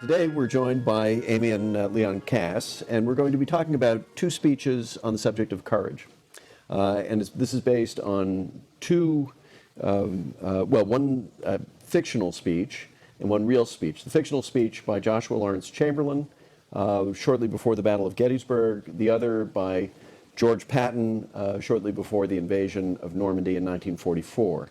Today we're joined by Amy and Leon Kass, and we're going to be talking about two speeches on the subject of courage. This is based on one fictional speech and one real speech. The fictional speech by Joshua Lawrence Chamberlain shortly before the Battle of Gettysburg, the other by George Patton shortly before the invasion of Normandy in 1944.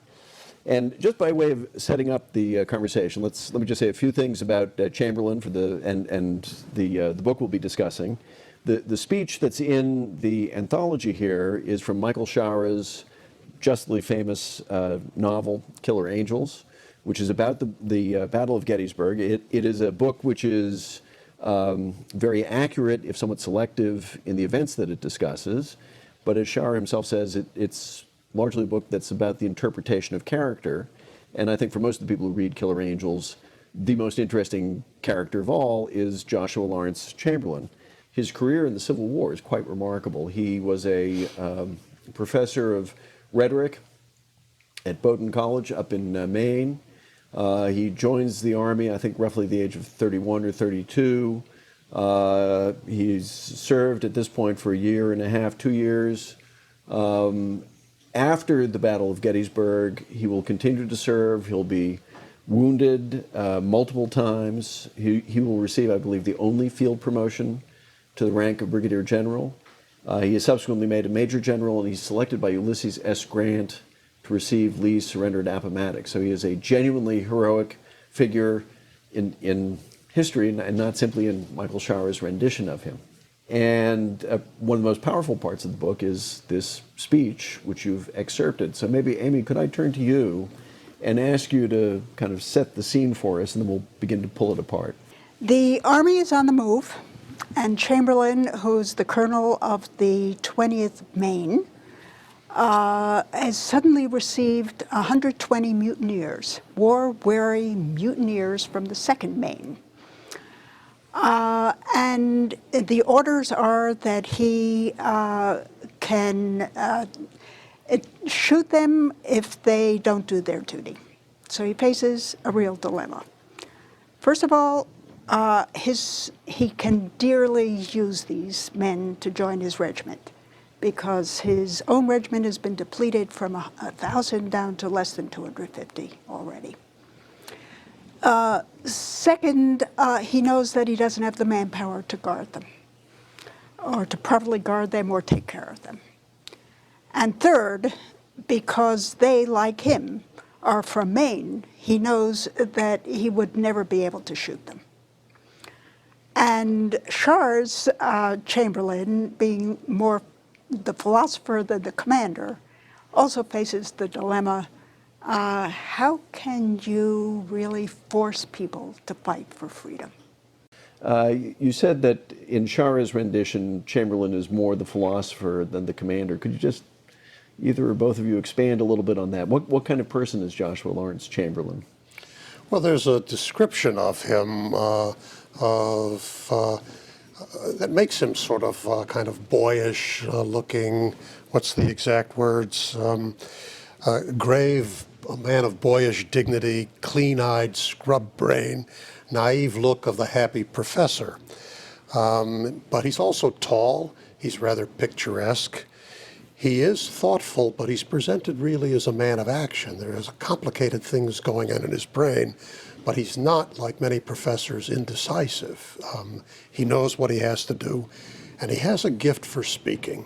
And just by way of setting up the conversation, let me just say a few things about Chamberlain and the book we'll be discussing. The speech that's in the anthology here is from Michael Shaara's justly famous novel Killer Angels, which is about the Battle of Gettysburg. It is a book which is very accurate, if somewhat selective, in the events that it discusses. But as Shaara himself says, it's largely a book that's about the interpretation of character. And I think for most of the people who read Killer Angels, the most interesting character of all is Joshua Lawrence Chamberlain. His career in the Civil War is quite remarkable. He was a professor of rhetoric at Bowdoin College up in Maine. He joins the Army, I think, roughly the age of 31 or 32. He's served at this point for a year and a half, 2 years. After the Battle of Gettysburg, he will continue to serve. He'll be wounded multiple times. He will receive, I believe, the only field promotion to the rank of Brigadier General. He is subsequently made a Major General, and he's selected by Ulysses S. Grant to receive Lee's surrender at Appomattox. So he is a genuinely heroic figure in history, and not simply in Michael Shaara's rendition of him. And one of the most powerful parts of the book is this speech, which you've excerpted. So maybe, Amy, could I turn to you and ask you to kind of set the scene for us, and then we'll begin to pull it apart. The Army is on the move, and Chamberlain, who's the colonel of the 20th Maine, has suddenly received 120 mutineers, war-weary mutineers from the 2nd Maine. And the orders are that he can shoot them if they don't do their duty. So he faces a real dilemma. First of all, he can dearly use these men to join his regiment, because his own regiment has been depleted from 1,000 down to less than 250 already. Second, he knows that he doesn't have the manpower to guard them, or to properly guard them or take care of them. And third, because they, like him, are from Maine, he knows that he would never be able to shoot them. And Shaara's Chamberlain, being more the philosopher than the commander, also faces the dilemma, how can you really force people to fight for freedom? You said that in Shaara's rendition, Chamberlain is more the philosopher than the commander. Could you just, either or both of you, expand a little bit on that? What kind of person is Joshua Lawrence Chamberlain? Well, there's a description of him that makes him sort of kind of boyish looking. What's the exact words? Grave, a man of boyish dignity, clean-eyed, scrub brain, naive look of the happy professor. But he's also tall. He's rather picturesque. He is thoughtful, but he's presented really as a man of action. There is complicated things going on in his brain, but he's not, like many professors, indecisive. He knows what he has to do, and he has a gift for speaking.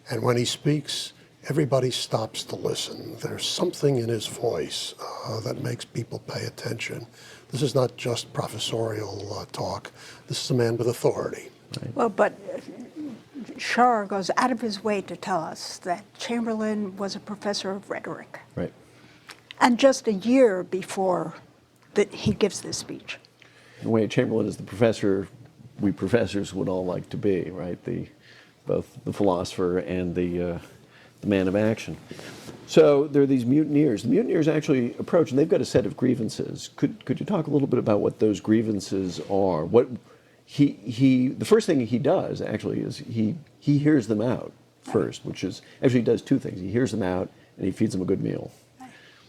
And when he speaks, everybody stops to listen. There's something in his voice that makes people pay attention. This is not just professorial talk. This is a man with authority. Right. Well, but Shaara goes out of his way to tell us that Chamberlain was a professor of rhetoric. Right. And just a year before that he gives this speech. In a way, Chamberlain is the professor we professors would all like to be, right? Both the philosopher and the man of action. So there are these mutineers. The mutineers actually approach, and they've got a set of grievances. Could you talk a little bit about what those grievances are? What the first thing he does actually is he hears them out first, which is actually he does two things. He hears them out and he feeds them a good meal,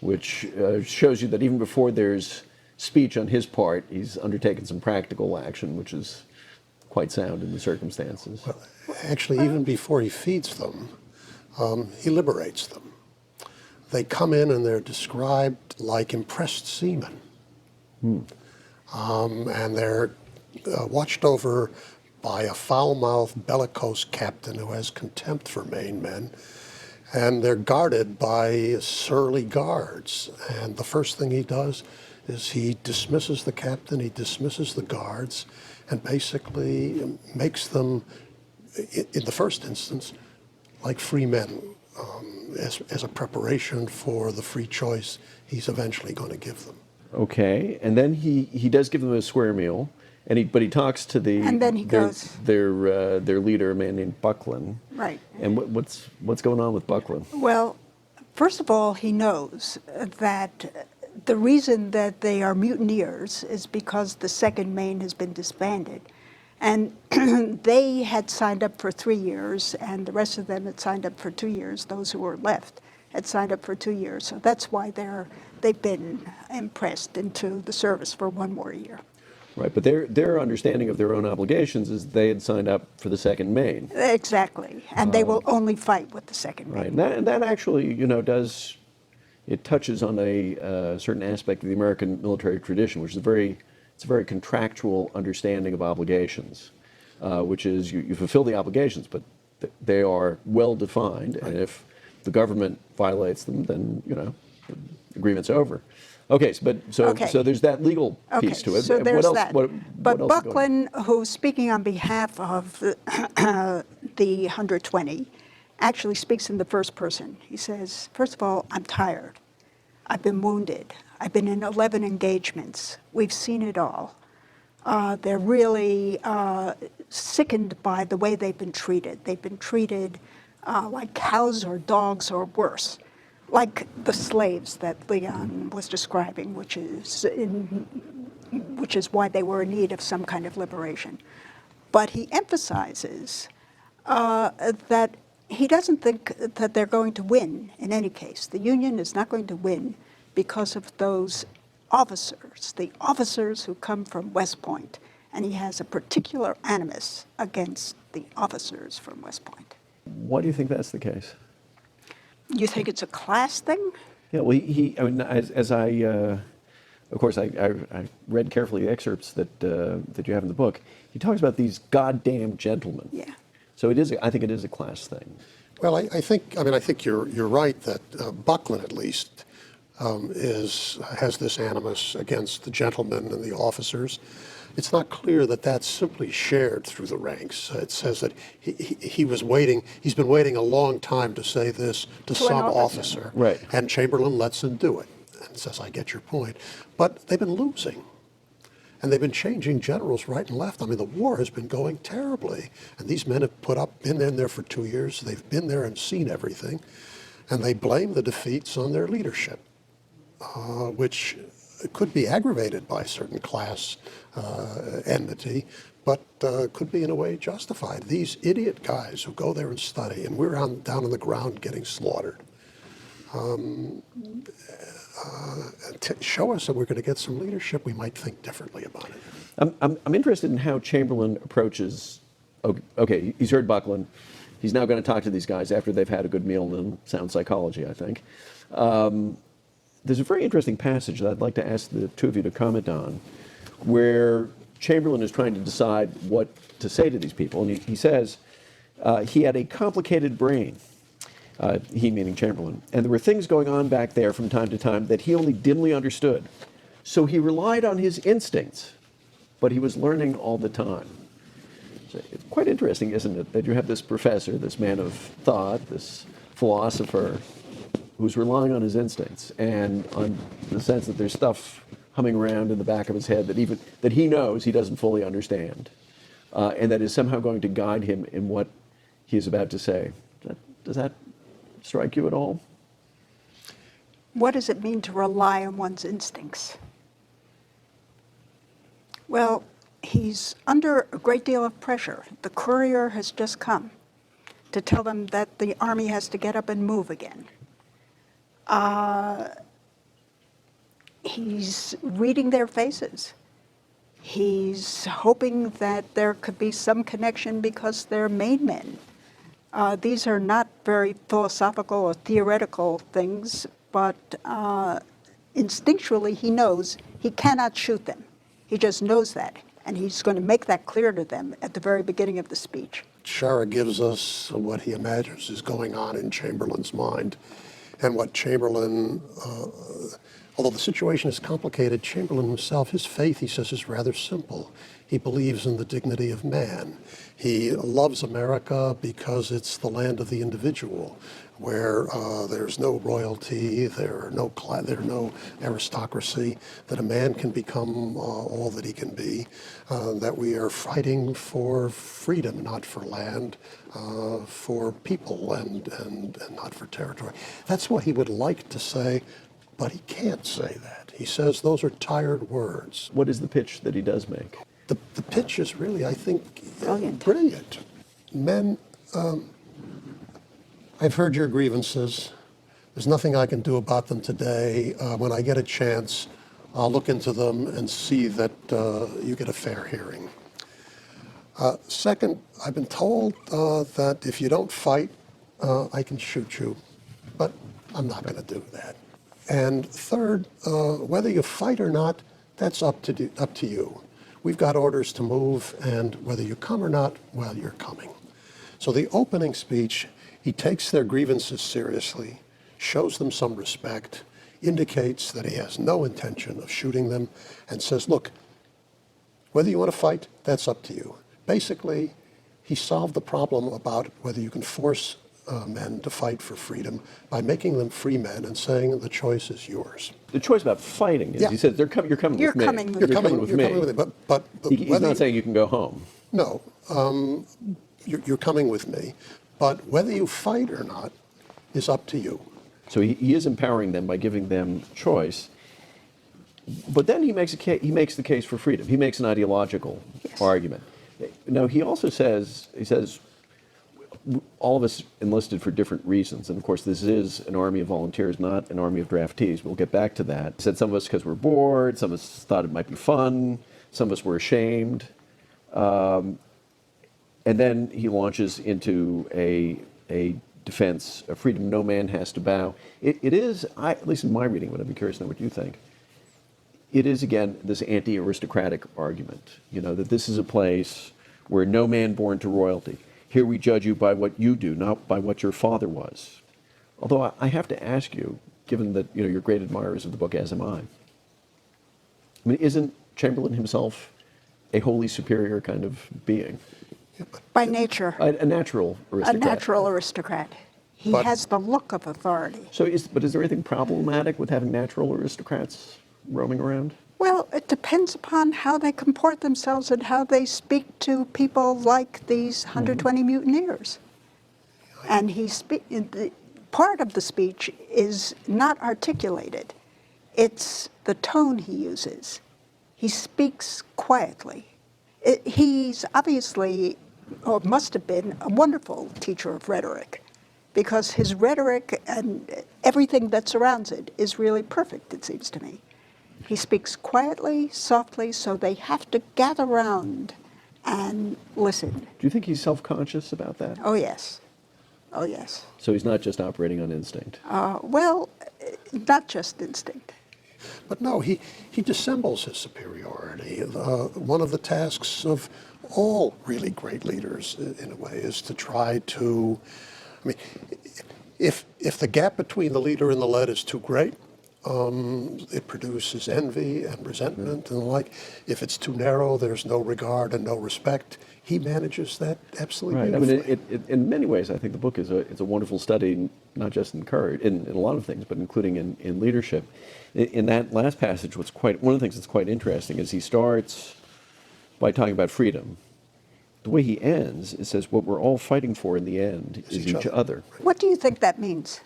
which shows you that even before there's speech on his part. He's undertaken some practical action, which is quite sound in the circumstances. Well, actually, even before he feeds them, he liberates them. They come in and they're described like impressed seamen. And they're watched over by a foul-mouthed, bellicose captain who has contempt for Maine men. And they're guarded by surly guards. And the first thing he does is he dismisses the captain, he dismisses the guards, and basically makes them, in the first instance, like free men, as a preparation for the free choice he's eventually going to give them. Okay, and then he does give them a square meal, but he talks to And then he goes. their leader, a man named Buckland. Right. And what's going on with Buckland? Well, first of all, he knows that the reason that they are mutineers is because the Second Maine has been disbanded. And they had signed up for 3 years, and the rest of them had signed up for 2 years. Those who were left had signed up for 2 years. So that's why they've been impressed into the service for 1 more year. Right, but their understanding of their own obligations is they had signed up for the Second Maine. Exactly. And they will only fight with the Second Maine. Right, and that actually, it touches on a certain aspect of the American military tradition, which is it's a very contractual understanding of obligations, which is you fulfill the obligations, but they are well defined, and if the government violates them, then the agreement's over. Okay, so there's that legal piece to it. So there's what else, that. But but else is going on? Buckland, who's speaking on behalf of the 120, actually speaks in the first person. He says, first of all, I'm tired. I've been wounded. I've been in 11 engagements. We've seen it all. They're really sickened by the way they've been treated. They've been treated like cows or dogs or worse, like the slaves that Leon was describing, which is why they were in need of some kind of liberation. But he emphasizes that he doesn't think that they're going to win in any case. The Union is not going to win because of those officers, the officers who come from West Point. And he has a particular animus against the officers from West Point. Why do you think that's the case? You think it's a class thing? Yeah, well, of course, I read carefully the excerpts that you have in the book. He talks about these goddamn gentlemen. Yeah. So I think it is a class thing. Well, I think you're right that Buckland, at least, has this animus against the gentlemen and the officers. It's not clear that that's simply shared through the ranks. It says that he's been waiting a long time to say this to some officer. Right. And Chamberlain lets him do it and says, I get your point. But they've been losing. And they've been changing generals right and left. I mean, the war has been going terribly. And these men have been in there for 2 years. They've been there and seen everything. And they blame the defeats on their leadership, which could be aggravated by a certain class enmity, but could be in a way justified. These idiot guys who go there and study, and we're down on the ground getting slaughtered. Show us that we're going to get some leadership, we might think differently about it. I'm interested in how Chamberlain approaches, okay, he's heard Buckland. He's now going to talk to these guys after they've had a good meal in sound psychology, I think. There's a very interesting passage that I'd like to ask the two of you to comment on, where Chamberlain is trying to decide what to say to these people. And he says he had a complicated brain, he meaning Chamberlain, and there were things going on back there from time to time that he only dimly understood. So he relied on his instincts, but he was learning all the time. So it's quite interesting, isn't it, that you have this professor, this man of thought, this philosopher, who's relying on his instincts and on the sense that there's stuff humming around in the back of his head that he knows he doesn't fully understand, and that is somehow going to guide him in what he is about to say. Does that strike you at all? What does it mean to rely on one's instincts? Well, he's under a great deal of pressure. The courier has just come to tell them that the army has to get up and move again. he's reading their faces. He's hoping that there could be some connection because they're made men. These are not very philosophical or theoretical things, but instinctually he knows he cannot shoot them. He just knows that, and he's going to make that clear to them at the very beginning of the speech. Shaara gives us what he imagines is going on in Chamberlain's mind. And what Chamberlain, although the situation is complicated, Chamberlain himself, his faith, he says, is rather simple. He believes in the dignity of man. He loves America because it's the land of the individual, where there's no royalty, there are no aristocracy, that a man can become all that he can be, that we are fighting for freedom, not for land, for people and not for territory. That's what he would like to say, but he can't say that. He says those are tired words. What is the pitch that he does make? The pitch is really, I think, Brilliant. brilliant. Men, I've heard your grievances. There's nothing I can do about them today. When I get a chance, I'll look into them and see that you get a fair hearing. Second, I've been told that if you don't fight, I can shoot you, but I'm not going to do that. And third, whether you fight or not, that's up to you. We've got orders to move, and whether you come or not, well, you're coming. So the opening speech, he takes their grievances seriously, shows them some respect, indicates that he has no intention of shooting them, and says, look, whether you want to fight, that's up to you. Basically, he solved the problem about whether you can force men to fight for freedom by making them free men and saying the choice is yours. The choice about fighting is, Yeah. he says, you're coming with me. You're coming with You're me. coming with with me. me, but He's whether not you- saying you can go home. No, you're coming with me, but whether you fight or not is up to you. So he is empowering them by giving them choice. But then he makes the case for freedom. He makes an ideological Yes. argument. Now, he also says, all of us enlisted for different reasons. And of course, this is an army of volunteers, not an army of draftees. We'll get back to that. He said some of us because we're bored, some of us thought it might be fun, some of us were ashamed. And then he launches into a defense of freedom. No man has to bow. It is, at least in my reading, but I'd be curious to know what you think. It is, again, this anti-aristocratic argument, that this is a place where no man born to royalty. Here we judge you by what you do, not by what your father was. Although I have to ask you, given that you're great admirers of the book, as am I mean, isn't Chamberlain himself a wholly superior kind of being? By nature, A natural a aristocrat. natural aristocrat. He But- has the look of authority. But is there anything problematic with having natural aristocrats roaming around? Well, it depends upon how they comport themselves and how they speak to people like these 120 mutineers. And part of the speech is not articulated. It's the tone he uses. He speaks quietly. He's obviously, or must have been, a wonderful teacher of rhetoric, because his rhetoric and everything that surrounds it is really perfect, it seems to me. He speaks quietly, softly, so they have to gather round and listen. Do you think he's self-conscious about that? Oh, yes. Oh, yes. So he's not just operating on instinct. Well, not just instinct. But no, he dissembles his superiority. One of the tasks of all really great leaders, in a way, is to try to, I mean, if the gap between the leader and the led is too great, it produces envy and resentment and the like. If it's too narrow, there's no regard and no respect. He manages that absolutely Right. beautifully. I mean, in many ways, I think the book is a wonderful study, not just in courage, in a lot of things, but including in leadership. In that last passage, one of the things that's quite interesting is he starts by talking about freedom. The way he ends, it says, what we're all fighting for in the end is each other. What do you think that means?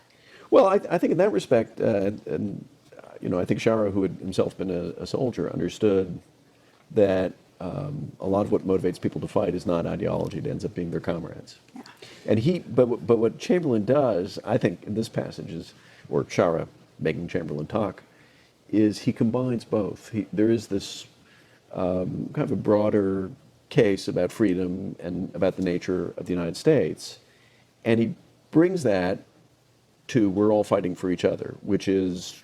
Well, I think in that respect, I think Shaara, who had himself been a soldier, understood that a lot of what motivates people to fight is not ideology; it ends up being their comrades. Yeah. And but what Chamberlain does, I think, in this passage or Shaara making Chamberlain talk, is he combines both. There is this kind of a broader case about freedom and about the nature of the United States, and he brings that to we're all fighting for each other, which is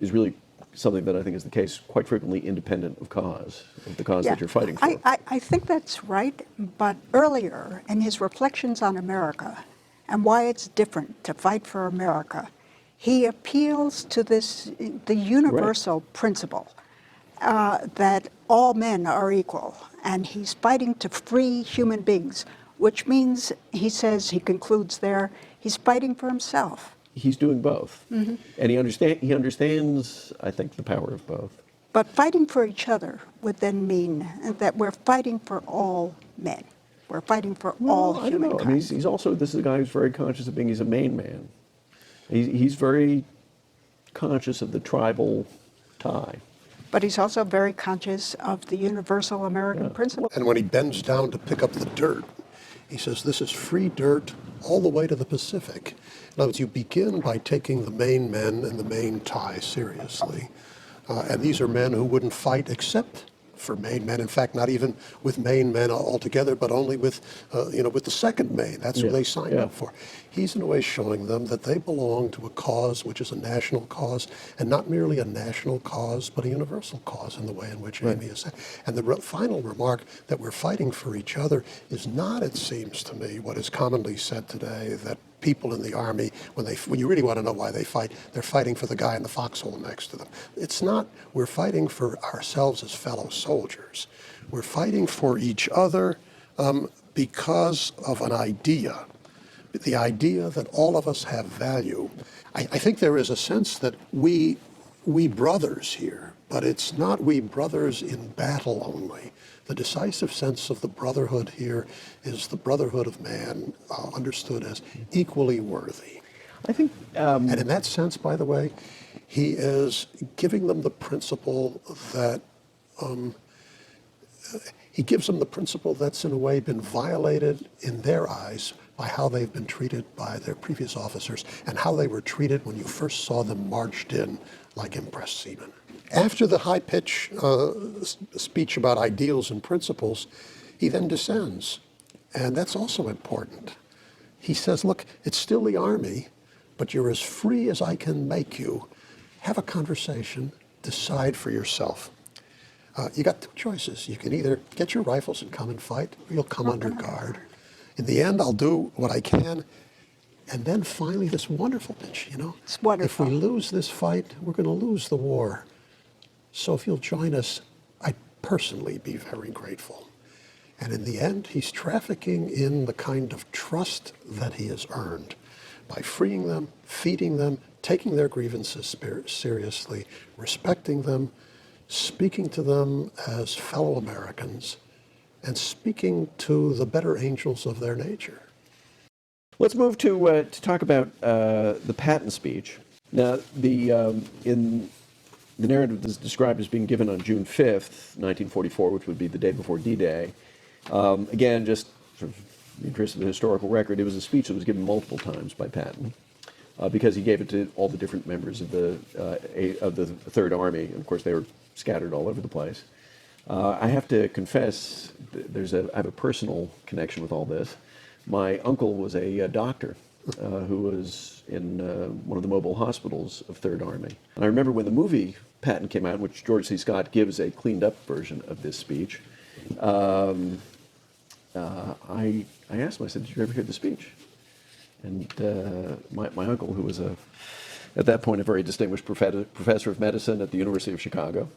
really something that I think is the case quite frequently independent of the cause that you're fighting for. I think that's right, but earlier in his reflections on America and why it's different to fight for America, he appeals to the universal principle that all men are equal, and he's fighting to free human beings, which means, he says, he concludes there, he's fighting for himself. He's doing both, and he understands, I think, the power of both. But fighting for each other would then mean that we're fighting for all men. We're fighting for all I don't know. humankind. I mean, he's also, this is a guy who's very conscious of being, he's a Maine man. He's very conscious of the tribal tie. But he's also very conscious of the universal American principle. And when he bends down to pick up the dirt, he says, this is free dirt all the way to the Pacific. In other words, you begin by taking the Maine men and the Maine tie seriously. And these are men who wouldn't fight except for Maine men. In fact, not even with Maine men altogether, but only with, with the second Maine. That's who they signed up for. He's in a way showing them that they belong to a cause which is a national cause, and not merely a national cause, but a universal cause in the way in which Amy has said. And the final remark that we're fighting for each other is not, it seems to me, what is commonly said today, that people in the Army, when you really want to know why they fight, they're fighting for the guy in the foxhole next to them. It's not, we're fighting for ourselves as fellow soldiers. We're fighting for each other because of an idea, the idea that all of us have value. I think there is a sense that we brothers here, but it's not we brothers in battle only. The decisive sense of the brotherhood here is the brotherhood of man, understood as equally worthy. I think, and in that sense, by the way, he is giving them the principle that he gives them the principle that's in a way been violated in their eyes by how they've been treated by their previous officers and how they were treated when you first saw them marched in like impressed seamen. After the high-pitched speech about ideals and principles, he then descends, and that's also important. He says, look, it's still the Army, but you're as free as I can make you. Have a conversation, decide for yourself. You got two choices. You can either get your rifles and come and fight, or you'll come under guard. In the end, I'll do what I can. And then finally, this wonderful pitch, It's wonderful. If we lose this fight, we're going to lose the war. So if you'll join us, I'd personally be very grateful. And in the end, he's trafficking in the kind of trust that he has earned by freeing them, feeding them, taking their grievances seriously, respecting them, speaking to them as fellow Americans, and speaking to the better angels of their nature. let's move to talk about the Patton speech. Now, the narrative is described as being given on June 5th, 1944, which would be the day before D-Day. Again, just sort of in the interest of the historical record, it was a speech that was given multiple times by Patton because he gave it to all the different members of the Third Army. And of course, they were scattered all over the place. I have to confess, I have a personal connection with all this. My uncle was a doctor who was in one of the mobile hospitals of Third Army. And I remember when the movie Patton came out, in which George C. Scott gives a cleaned-up version of this speech, I asked him, I said, did you ever hear the speech? And my uncle, who was at that point a very distinguished professor of medicine at the University of Chicago,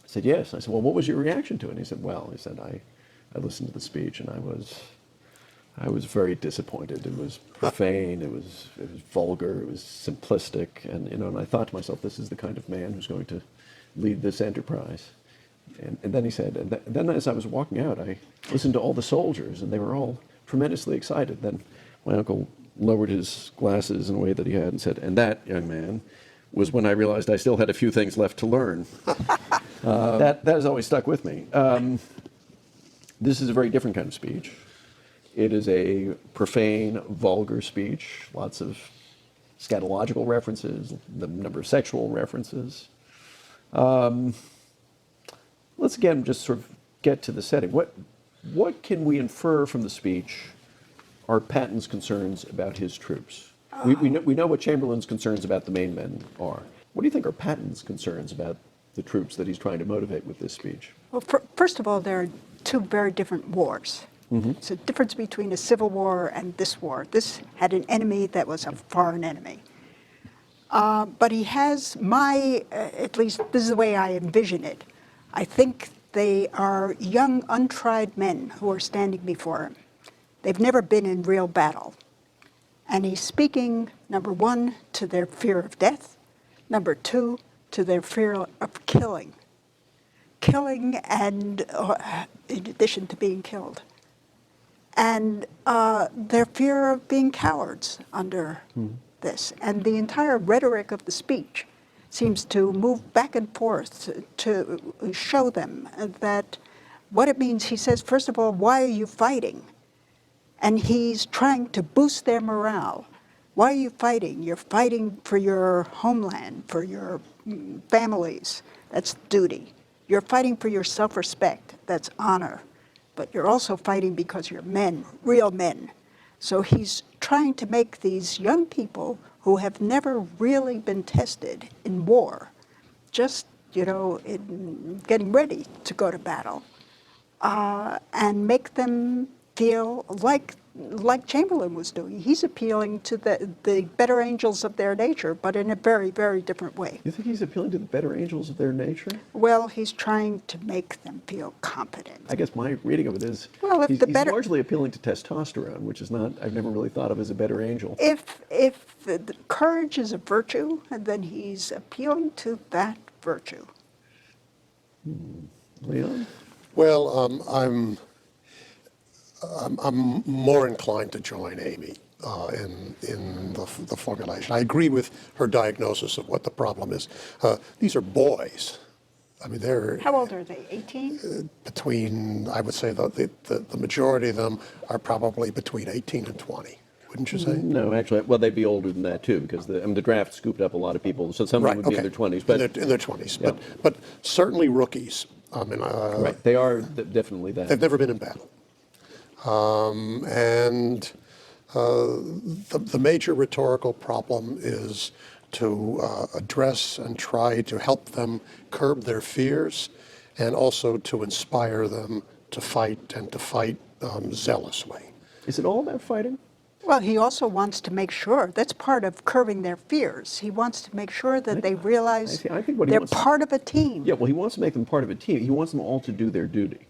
said, yes. I said, well, what was your reaction to it? And he said, I listened to the speech and I was very disappointed. It was profane, it was vulgar, it was simplistic, and I thought to myself, this is the kind of man who's going to lead this enterprise. And then he said, and then as I was walking out, I listened to all the soldiers, and they were all tremendously excited. Then my uncle lowered his glasses in a way that he had and said, and that, young man, was when I realized I still had a few things left to learn. That has always stuck with me. This is a very different kind of speech. It is a profane, vulgar speech, lots of scatological references, the number of sexual references. Let's again just sort of get to the setting. What can we infer from the speech are Patton's concerns about his troops? We know what Chamberlain's concerns about the Maine men are. What do you think are Patton's concerns about the troops that he's trying to motivate with this speech? Well, first of all, there are two very different wars. It's a difference between a civil war and this war. This had an enemy that was a foreign enemy. But he has at least this is the way I envision it. I think they are young, untried men who are standing before him. They've never been in real battle. And he's speaking, number one, to their fear of death. Number two, to their fear of killing. Killing and in addition to being killed. And their fear of being cowards under this. And the entire rhetoric of the speech seems to move back and forth to show them that what it means. He says, first of all, why are you fighting? And he's trying to boost their morale. Why are you fighting? You're fighting for your homeland, for your families. That's duty. You're fighting for your self-respect. That's honor. But you're also fighting because you're men, real men. So he's trying to make these young people who have never really been tested in war, just, in getting ready to go to battle, and make them feel like Chamberlain was doing. He's appealing to the better angels of their nature, but in a very, very different way. You think he's appealing to the better angels of their nature? Well, he's trying to make them feel confident. I guess my reading of it is Well, he's largely appealing to testosterone, which is not, I've never really thought of as a better angel. If the courage is a virtue, then he's appealing to that virtue. Leon? Well, I'm more inclined to join Amy in the formulation. I agree with her diagnosis of what the problem is. These are boys. I mean, they're How old are they, 18? between, I would say the majority of them are probably between 18 and 20, wouldn't you say? No, actually, well, they'd be older than that too, because the draft scooped up a lot of people, so some of them would be in their 20s. But in their 20s, Yeah. but certainly rookies. I mean, right, they are definitely that. they've never been in battle. And the major rhetorical problem is to address and try to help them curb their fears, and also to inspire them to fight, and to fight zealously. Is it all about fighting? Well, he also wants to make sure, that's part of curbing their fears. He wants to make sure that they realize I think what he they're wants- part of a team. Yeah, well, he wants to make them part of a team. He wants them all to do their duty.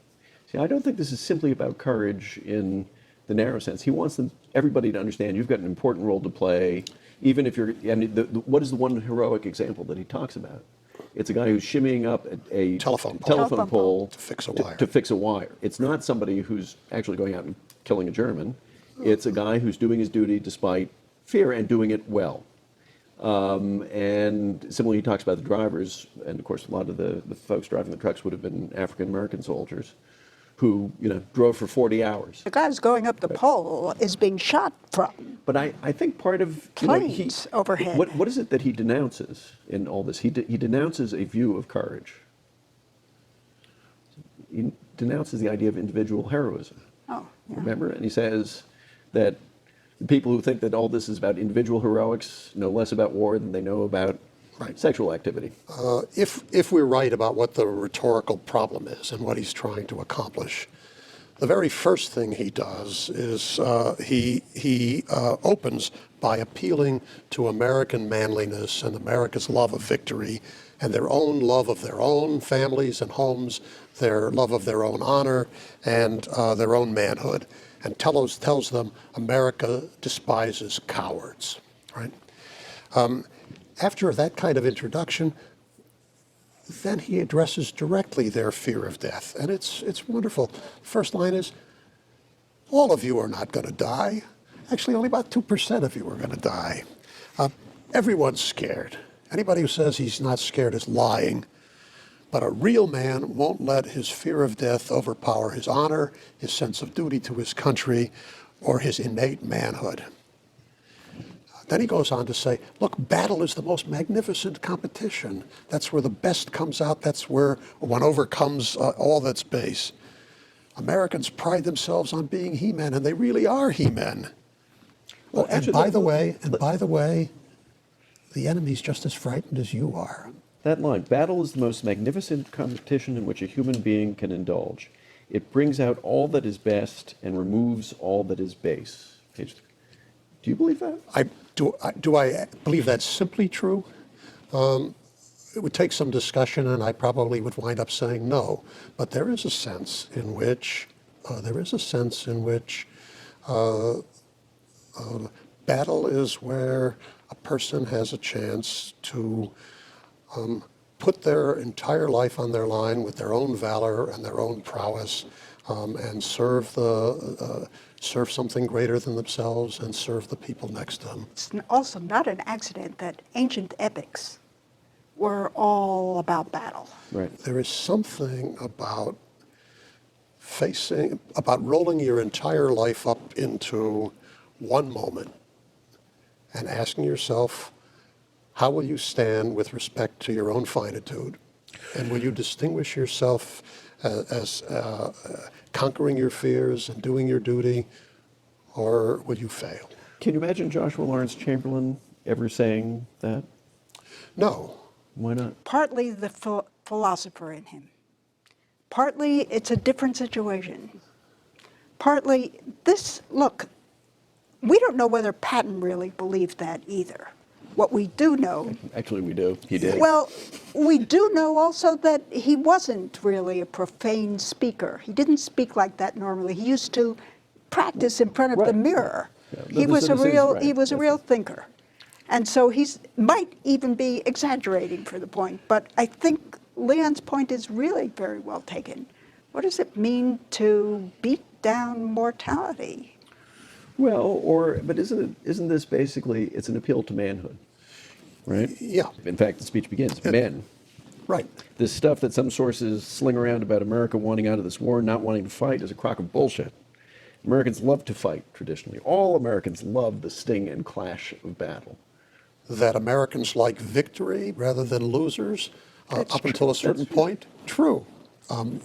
See, I don't think this is simply about courage in the narrow sense. He wants everybody to understand you've got an important role to play, even if you're, I mean, what is the one heroic example that he talks about? It's a guy who's shimmying up a Telephone pole to fix a wire. To fix a wire. It's not somebody who's actually going out and killing a German. It's a guy who's doing his duty despite fear and doing it well. And similarly, he talks about the drivers, and of course, a lot of the folks driving the trucks would have been African American soldiers who, drove for 40 hours. The guy who's going up the pole is being shot from. But I think part of Planes overhead. What is it that he denounces in all this? He denounces a view of courage. He denounces the idea of individual heroism. Oh, yeah. Remember? And he says that the people who think that all this is about individual heroics know less about war than they know about sexual activity. If we're right about what the rhetorical problem is and what he's trying to accomplish, the very first thing he does is he opens by appealing to American manliness and America's love of victory, and their own love of their own families and homes, their love of their own honor, and their own manhood, and tells them America despises cowards. Right? After that kind of introduction, then he addresses directly their fear of death, and it's wonderful. First line is, all of you are not going to die. Actually, only about 2% of you are going to die. Everyone's scared. Anybody who says he's not scared is lying. But a real man won't let his fear of death overpower his honor, his sense of duty to his country, or his innate manhood. Then he goes on to say, look, battle is the most magnificent competition. That's where the best comes out. That's where one overcomes all that's base. Americans pride themselves on being he-men, and they really are he-men. Well, And actually, by the way, the enemy's just as frightened as you are. that line, battle is the most magnificent competition in which a human being can indulge. It brings out all that is best and removes all that is base. Page 3. Do you believe that? Do I believe that's simply true? It would take some discussion, and I probably would wind up saying no. But there is a sense in which battle is where a person has a chance to put their entire life on their line with their own valor and their own prowess, and serve something greater than themselves and serve the people next to them. It's also not an accident that ancient epics were all about battle. Right. There is something about rolling your entire life up into one moment and asking yourself, how will you stand with respect to your own finitude? And will you distinguish yourself as conquering your fears and doing your duty, or will you fail? Can you imagine Joshua Lawrence Chamberlain ever saying that? No. Why not? Partly the philosopher in him. Partly it's a different situation. Partly this, look, we don't know whether Patton really believed that either. What we do know, Actually, we do. He did. well, we do know also that he wasn't really a profane speaker. He didn't speak like that normally. He used to practice in front of the Right. mirror. Yeah. He was a Right. a real thinker. And so he's might even be exaggerating for the point, but I think Leon's point is really very well taken. What does it mean to beat down mortality? Well, but isn't this basically, it's an appeal to manhood, right? Yeah. In fact, the speech begins, men. Right. This stuff that some sources sling around about America wanting out of this war, not wanting to fight, is a crock of bullshit. Americans love to fight, traditionally. All Americans love the sting and clash of battle. That Americans like victory rather than losers up until a certain That's true. point? True.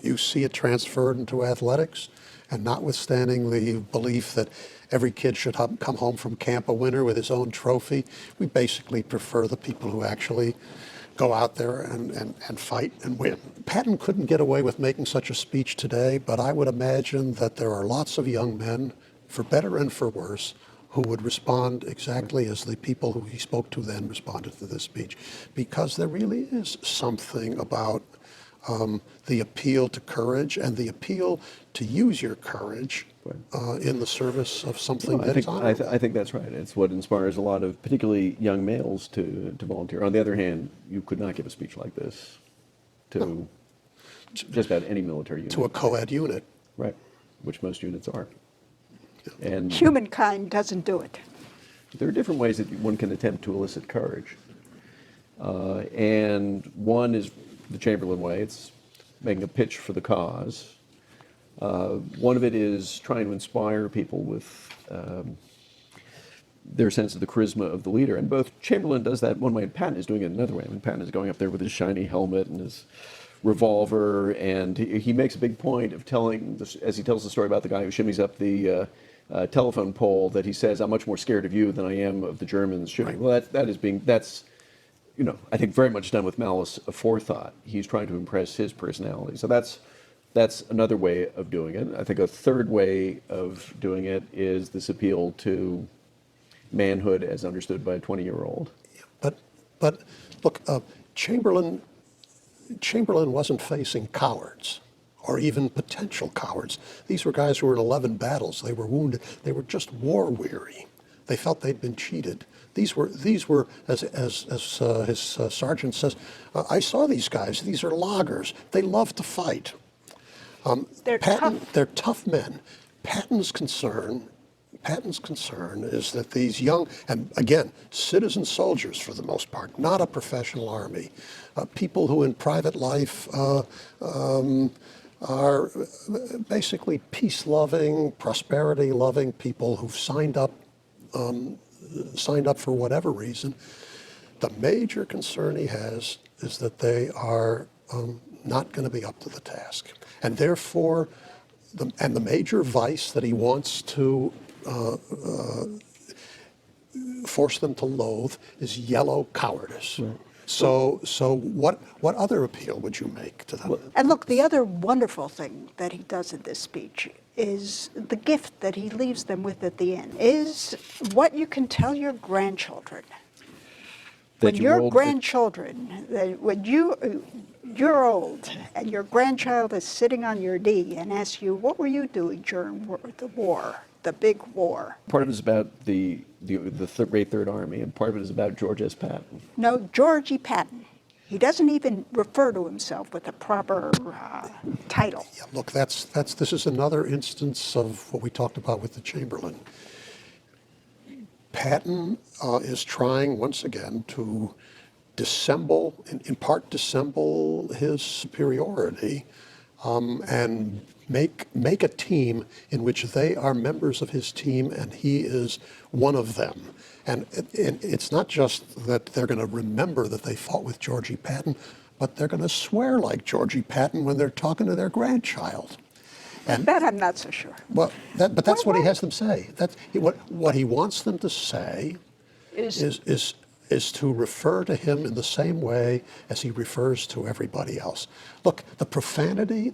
You see it transferred into athletics, and notwithstanding the belief that every kid should come home from camp a winner with his own trophy, we basically prefer the people who actually go out there and fight and win. Patton couldn't get away with making such a speech today, but I would imagine that there are lots of young men, for better and for worse, who would respond exactly as the people who he spoke to then responded to this speech, because there really is something about the appeal to courage and the appeal to use your courage in the service of something Well, that is honorable. I think that's right. It's what inspires a lot of particularly young males to volunteer. On the other hand, you could not give a speech like this to just about any military unit. To a co-ed unit. Right, which most units are. And Humankind doesn't do it. there are different ways that one can attempt to elicit courage. And one is the Chamberlain way. It's making a pitch for the cause. One of it is trying to inspire people with their sense of the charisma of the leader. And both Chamberlain does that one way, and Patton is doing it another way. I mean, Patton is going up there with his shiny helmet and his revolver, and he makes a big point of telling, as he tells the story about the guy who shimmies up the telephone pole, that he says, "I'm much more scared of you than I am of the Germans shooting." Right. Well, that's I think very much done with malice aforethought. He's trying to impress his personality. So that's another way of doing it. I think a third way of doing it is this appeal to manhood as understood by a 20-year-old. But look, Chamberlain wasn't facing cowards or even potential cowards. These were guys who were in 11 battles. They were wounded. They were just war weary. They felt they'd been cheated. These were as his sergeant says, I saw these guys. These are loggers. They love to fight. They're tough. They're tough men. Patton's concern is that these young, and again, citizen soldiers for the most part, not a professional army, people who in private life are basically peace-loving, prosperity-loving people who've signed up signed up for whatever reason. The major concern he has is that they are not going to be up to the task. And therefore, the major vice that he wants to force them to loathe is yellow cowardice. Right. So what other appeal would you make to them? And look, the other wonderful thing that he does in this speech is the gift that he leaves them with at the end, is what you can tell your grandchildren. When your grandchildren, when you're old and your grandchild is sitting on your knee and asks you, what were you doing during the war, the big war? Part of it is about the Great Third Army, and part of it is about George S. Patton. No, George E. Patton. He doesn't even refer to himself with a proper title. Yeah, look, this is another instance of what we talked about with the Chamberlain. Patton is trying once again to dissemble, in part dissemble his superiority, and make a team in which they are members of his team and he is one of them. And it's not just that they're going to remember that they fought with George E. Patton, but they're going to swear like George E. Patton when they're talking to their grandchild. And that I'm not so sure. Well, but that's what he has them say. What he wants them to say is to refer to him in the same way as he refers to everybody else. Look, the profanity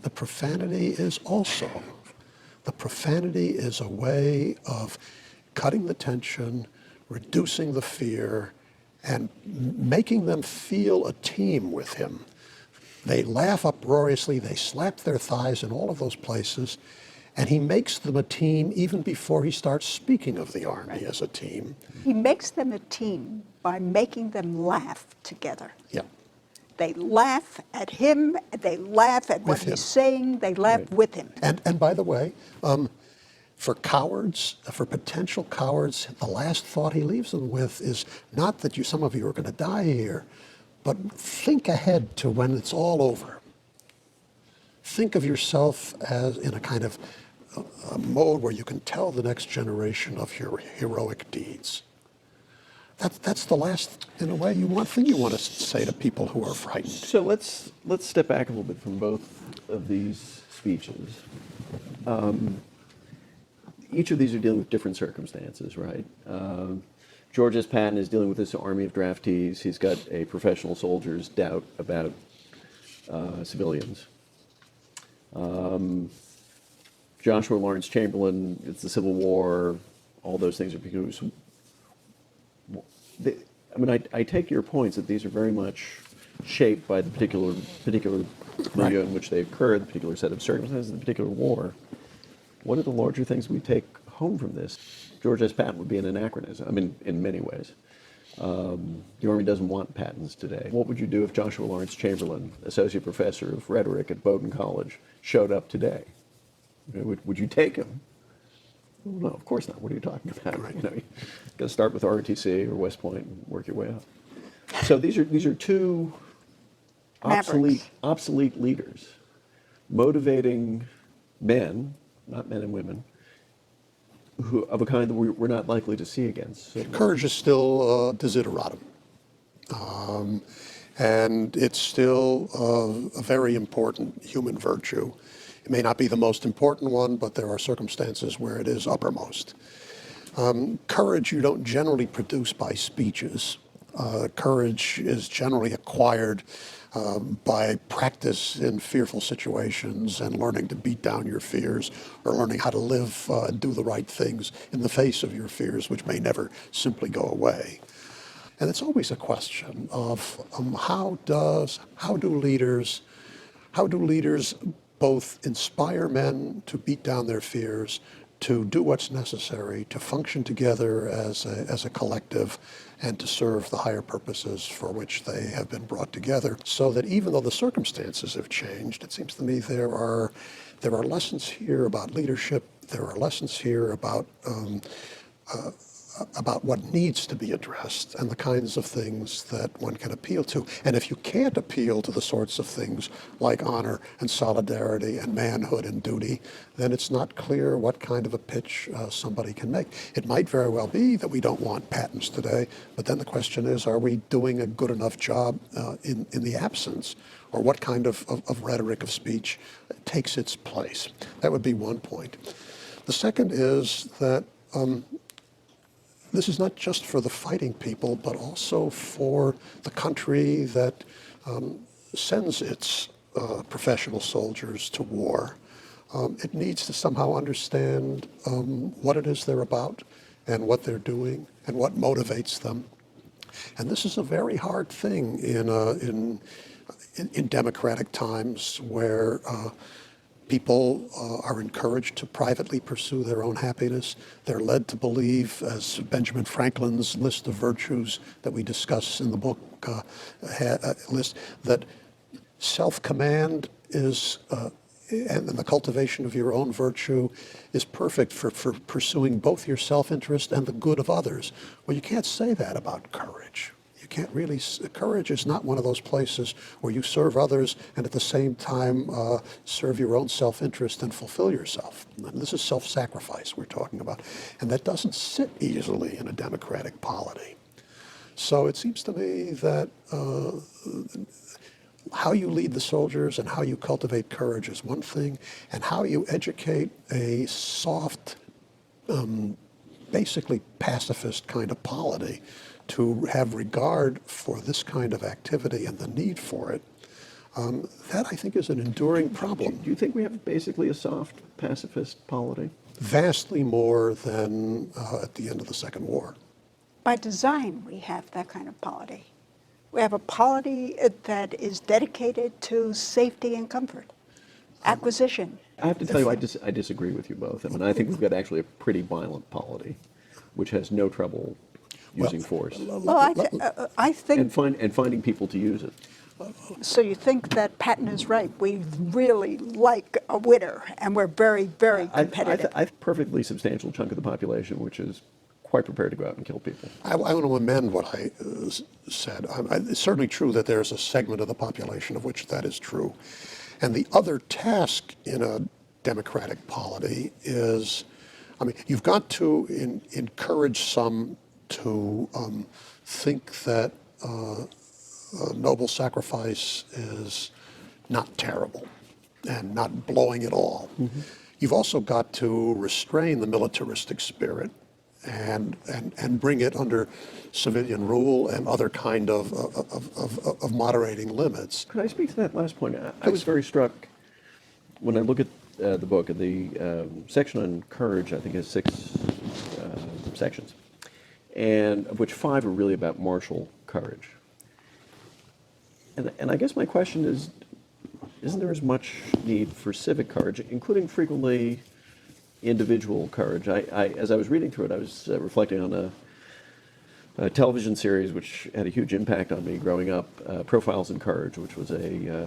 is also, the profanity is a way of cutting the tension, reducing the fear, and making them feel a team with him. They laugh uproariously, they slap their thighs in all of those places, and he makes them a team even before he starts speaking of the Army as a team. He makes them a team by making them laugh together. Yeah. They laugh at him, they laugh at what he's saying, they laugh with him. And by the way, for cowards, for potential cowards, the last thought he leaves them with is not that some of you are going to die here, but think ahead to when it's all over. Think of yourself as in a kind of a mode where you can tell the next generation of your heroic deeds. That's the last, in a way, thing you want to say to people who are frightened. So let's step back a little bit from both of these speeches. Each of these are dealing with different circumstances, right? George S. Patton is dealing with this army of draftees. He's got a professional soldier's doubt about civilians. Joshua Lawrence Chamberlain, it's the Civil War, all those things are because, I take your points that these are very much shaped by the particular milieu in which they occur, the particular set of circumstances, the particular war. What are the larger things we take home from this? George S. Patton would be an anachronism, in many ways. The Army doesn't want Pattons today. What would you do if Joshua Lawrence Chamberlain, associate professor of rhetoric at Bowdoin College, showed up today? Would you take him? Well, no, of course not. What are you talking about? You got to start with ROTC or West Point and work your way up. So these are two obsolete leaders, motivating men, not men and women, who of a kind that we're not likely to see again. So courage is still desideratum. And it's still a very important human virtue. It may not be the most important one, but there are circumstances where it is uppermost. Courage you don't generally produce by speeches. Courage is generally acquired by practice in fearful situations and learning to beat down your fears, or learning how to live and do the right things in the face of your fears, which may never simply go away. And it's always a question of how do leaders both inspire men to beat down their fears, to do what's necessary, to function together as a collective, and to serve the higher purposes for which they have been brought together, so that even though the circumstances have changed, it seems to me there are lessons here about leadership. There are lessons here about about what needs to be addressed and the kinds of things that one can appeal to. And if you can't appeal to the sorts of things like honor and solidarity and manhood and duty, then it's not clear what kind of a pitch somebody can make. It might very well be that we don't want patents today, but then the question is, are we doing a good enough job in the absence? Or what kind of rhetoric of speech takes its place? That would be one point. The second is that this is not just for the fighting people, but also for the country that sends its professional soldiers to war. It needs to somehow understand what it is they're about and what they're doing and what motivates them. And this is a very hard thing in democratic times where people are encouraged to privately pursue their own happiness. They're led to believe, as Benjamin Franklin's list of virtues that we discuss in the book list, that self-command is, and the cultivation of your own virtue is perfect for pursuing both your self-interest and the good of others. Well, you can't say that about courage. Can't really, courage is not one of those places where you serve others and at the same time serve your own self-interest and fulfill yourself. And this is self-sacrifice we're talking about. And that doesn't sit easily in a democratic polity. So it seems to me that how you lead the soldiers and how you cultivate courage is one thing, and how you educate a soft, basically pacifist kind of polity to have regard for this kind of activity and the need for it, that I think is an enduring problem. Do you think we have basically a soft pacifist polity? Vastly more than at the end of the Second War. By design, we have that kind of polity. We have a polity that is dedicated to safety and comfort, acquisition. I have to tell you, I disagree with you both. I mean, I think we've got actually a pretty violent polity, which has no trouble using force Well, I think. and finding people to use it. So you think that Patton is right? We really like a winner, and we're very, very competitive. I have a perfectly substantial chunk of the population which is quite prepared to go out and kill people. I want to amend what I said. It's certainly true that there's a segment of the population of which that is true. And the other task in a democratic polity is, I mean, you've got to encourage some to think that noble sacrifice is not terrible and not blowing it all. Mm-hmm. You've also got to restrain the militaristic spirit and bring it under civilian rule and other kind of moderating limits. Could I speak to that last point? I was very struck when I look at the book, the section on courage, I think has 6 sections, and of which 5 are really about martial courage. And I guess my question is, isn't there as much need for civic courage, including frequently individual courage? As I was reading through it, I was reflecting on a television series which had a huge impact on me growing up, Profiles in Courage, which was a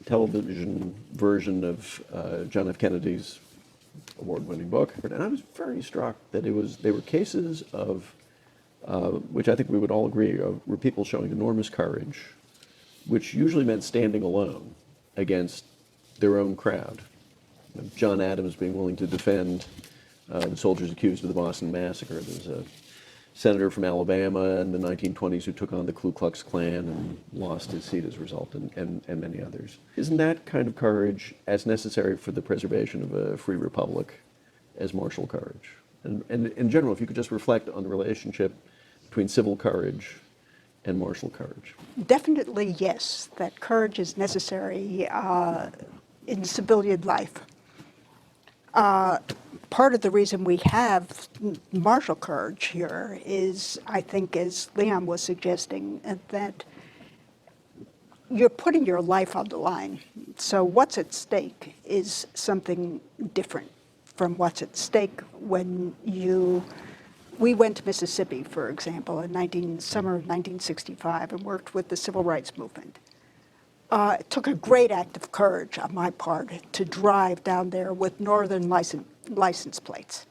television version of John F. Kennedy's award-winning book. And I was very struck that they were cases of, which I think we would all agree, were people showing enormous courage, which usually meant standing alone against their own crowd. John Adams being willing to defend the soldiers accused of the Boston Massacre. There's a senator from Alabama in the 1920s who took on the Ku Klux Klan and lost his seat as a result, and many others. Isn't that kind of courage as necessary for the preservation of a free republic as martial courage? And in general, if you could just reflect on the relationship between civil courage and martial courage. Definitely, yes, that courage is necessary in civilian life. Part of the reason we have martial courage here is, I think, as Leon was suggesting, that you're putting your life on the line. So what's at stake is something different from what's at stake when we went to Mississippi, for example, in summer of 1965 and worked with the civil rights movement. It took a great act of courage on my part to drive down there with northern license plates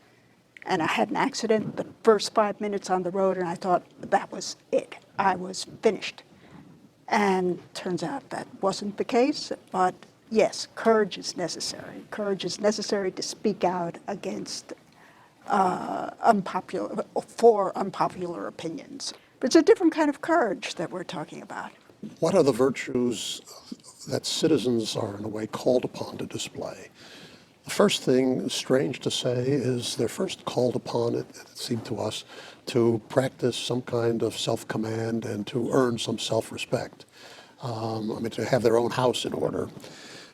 and I had an accident the first 5 minutes on the road, and I thought that was it. I was finished. And turns out that wasn't the case, but yes, courage is necessary. Courage is necessary to speak out against unpopular opinions. But it's a different kind of courage that we're talking about. What are the virtues that citizens are in a way called upon to display? The first thing, strange to say, is they're first called upon, it seemed to us, to practice some kind of self-command and to earn some self-respect. To have their own house in order.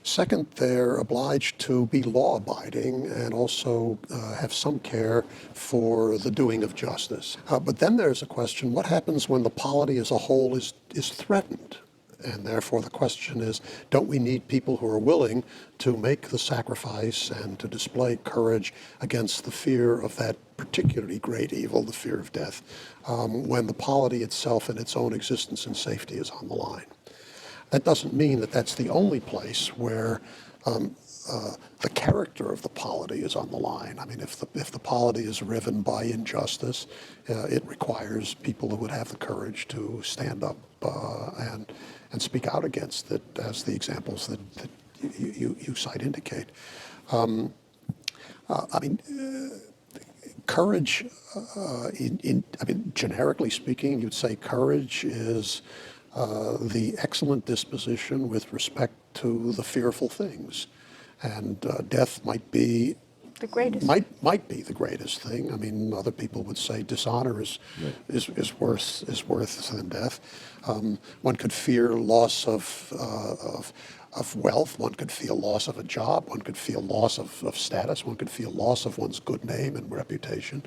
Second, they're obliged to be law-abiding and also have some care for the doing of justice. But then there's a question, what happens when the polity as a whole is threatened? And therefore the question is, don't we need people who are willing to make the sacrifice and to display courage against the fear of that particularly great evil, the fear of death, when the polity itself and its own existence and safety is on the line? That doesn't mean that that's the only place where the character of the polity is on the line. I mean, if the polity is riven by injustice, it requires people who would have the courage to stand up and speak out against it, as the examples that you cite indicate. Courage, generically speaking, you'd say courage is the excellent disposition with respect to the fearful things, and death might be The greatest. might be the greatest thing. I mean, other people would say dishonor is worse than death. One could fear loss of wealth. One could feel loss of a job. One could feel loss of status. One could feel loss of one's good name and reputation.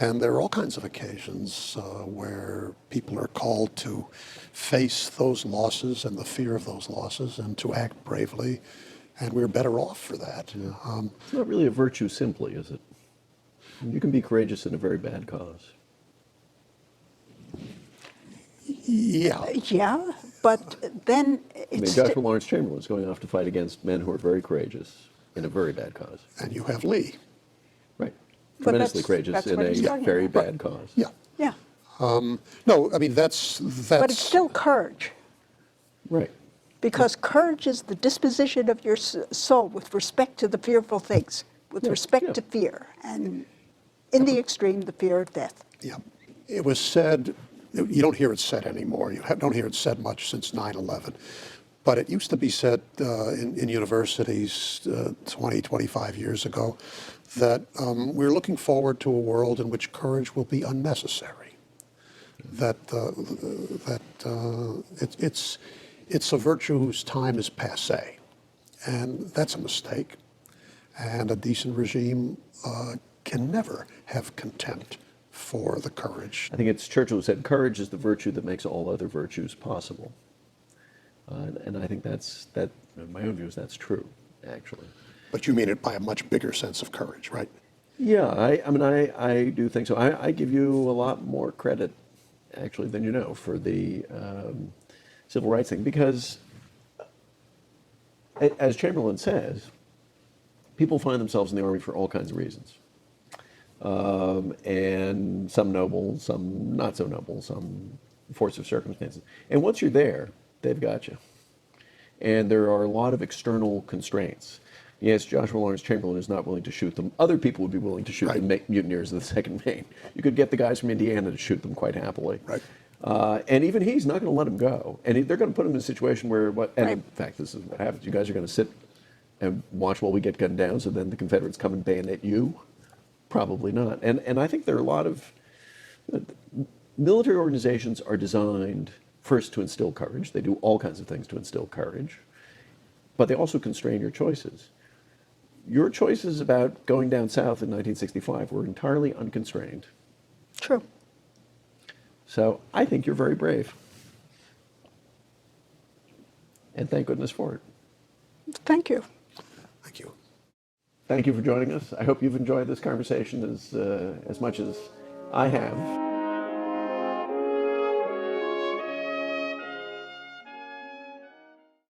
And there are all kinds of occasions where people are called to face those losses and the fear of those losses and to act bravely, and we're better off for that. It's not really a virtue simply, is it? You can be courageous in a very bad cause. Yeah. Yeah, but then I mean, it's Joshua Lawrence Chamberlain is going off to fight against men who are very courageous in a very bad cause. And you have Lee. Right. But Tremendously that's courageous in what a he's talking very about. bad cause. Yeah. yeah, No, I mean, that's. but it's still courage, Right. because courage is the disposition of your soul with respect to the fearful things, with Yeah, respect yeah. to fear, and in the extreme, the fear of death. Yeah. It was said, you don't hear it said anymore. Don't hear it said much since 9/11. But it used to be said in universities 20, 25 years ago that we're looking forward to a world in which courage will be unnecessary. It's a virtue whose time is passé. And that's a mistake. And a decent regime can never have contempt for the courage. I think it's Churchill who said, courage is the virtue that makes all other virtues possible. And I think that, in my own view, that's true, actually. But you mean it by a much bigger sense of courage, right? Yeah, I do think so. I give you a lot more credit, actually, than you know, for the civil rights thing, because, as Chamberlain says, people find themselves in the army for all kinds of reasons. And some noble, some not so noble, some force of circumstances. And once you're there, they've got you. And there are a lot of external constraints. Yes, Joshua Lawrence Chamberlain is not willing to shoot them. Other people would be willing to shoot Right. the mutineers of the Second Maine. You could get the guys from Indiana to shoot them quite happily. Right. And even he's not going to let them go. And they're going to put him in a situation where, and Right. in fact, this is what happens. You guys are going to sit and watch while we get gunned down, so then the Confederates come and bayonet you? Probably not. And I think there are a lot of military organizations are designed first to instill courage. They do all kinds of things to instill courage, but they also constrain your choices. Your choices about going down south in 1965 were entirely unconstrained. True. So I think you're very brave. And thank goodness for it. Thank you. Thank you. Thank you for joining us. I hope you've enjoyed this conversation as much as I have.